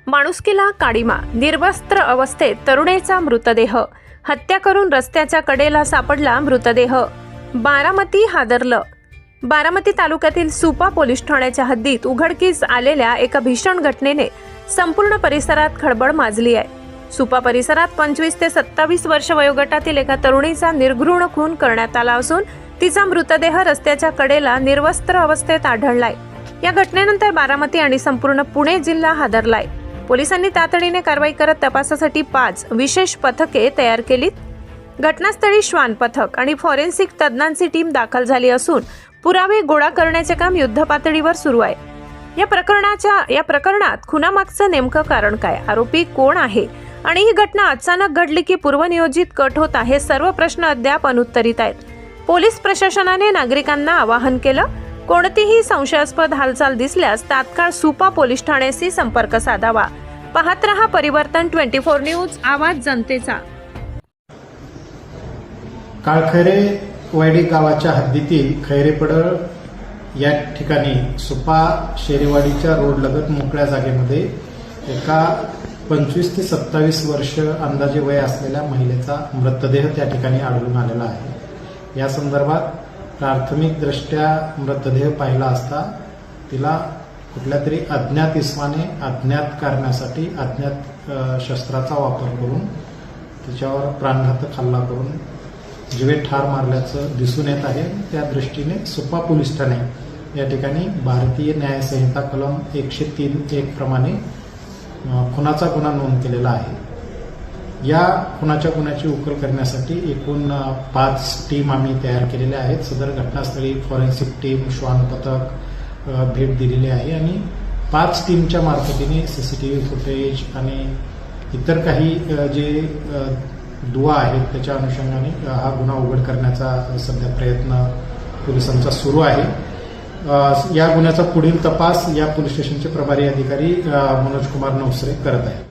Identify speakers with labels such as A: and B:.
A: माणुसकीला काळीमा, निर्वस्त्र अवस्थेत तरुणीचा मृतदेह, हत्या करून रस्त्याच्या कडेला सापडला मृतदेह. बारामती हादरलं. बारामती तालुक्यातील सुपा पोलीस ठाण्याच्या हद्दीत उघडकीस आलेल्या एका भीषण घटनेने संपूर्ण परिसरात खळबळ माजली आहे. सुपा परिसरात 25 ते 27 वर्ष वयोगटातील एका तरुणीचा निर्घृण खून करण्यात आला असून तिचा मृतदेह रस्त्याच्या कडेला निर्वस्त्र अवस्थेत आढळलाय. या घटनेनंतर बारामती आणि संपूर्ण पुणे जिल्हा हादरलाय. पोलिसांनी तातडीने कारवाई करत तपासासाठी 5 विशेष पथके तयार केलीत. घटनास्थळी श्वान पथक आणि फॉरेन्सिक तज्ज्ञांची टीम दाखल झाली असून पुरावे गोळा करण्याचे काम युद्धपातळीवर सुरू आहे. या प्रकरणात खुनामागचं नेमकं कारण काय, आरोपी कोण आहे आणि ही घटना अचानक घडली की पूर्वनियोजित कट होता, हे सर्व प्रश्न अद्याप अनुत्तरित आहेत. पोलीस प्रशासनाने नागरिकांना आवाहन केलं, कोणतीही संशयास्पद हालचाल दिसल्यास तात्काळ सुपा पोलीस ठाण्याशी संपर्क साधावा. पाहत रहा परिवर्तन 24 न्यूज, आवाज जनतेचा.
B: काळखैरे वायडी गावाच्या हद्दीतील खैरेपडळ या ठिकाणी सुपा शेरेवाडीच्या रोडलगत मोकळ्या जागेमध्ये एका 25 ते 27 वर्ष अंदाजे वय असलेल्या महिलेचा मृतदेह त्या ठिकाणी आढळून आलेला आहे. या संदर्भात प्राथमिकदृष्ट्या मृतदेह पाहिला असता तिला कुठल्या तरी अज्ञात इसमाने अज्ञात करण्यासाठी अज्ञात शस्त्राचा वापर करून तिच्यावर प्राणघातक हल्ला करून जीवे ठार मारल्याचं दिसून येत आहे. त्या दृष्टीने सुपा पोलीस ठाणे या ठिकाणी भारतीय न्याय संहिता कलम 103(1) प्रमाणे खुनाचा गुन्हा नोंद केलेला आहे. या खुनाच्या गुन्ह्याची उकल करण्यासाठी एकूण 5 टीम आम्ही तयार केलेल्या आहेत. सदर घटनास्थळी फॉरेन्सिक टीम, श्वान पथक भेट दिलेली आहे आणि 5 टीमच्या मार्फतीने सीसीटीव्ही फुटेज आणि इतर काही जे दुवा आहेत त्याच्या अनुषंगाने हा गुन्हा उघड करण्याचा सध्या प्रयत्न पोलिसांचा सुरू आहे. या गुन्ह्याचा पुढील तपास या पोलीस स्टेशनचे प्रभारी अधिकारी मनोज कुमार नवसरे करत आहेत.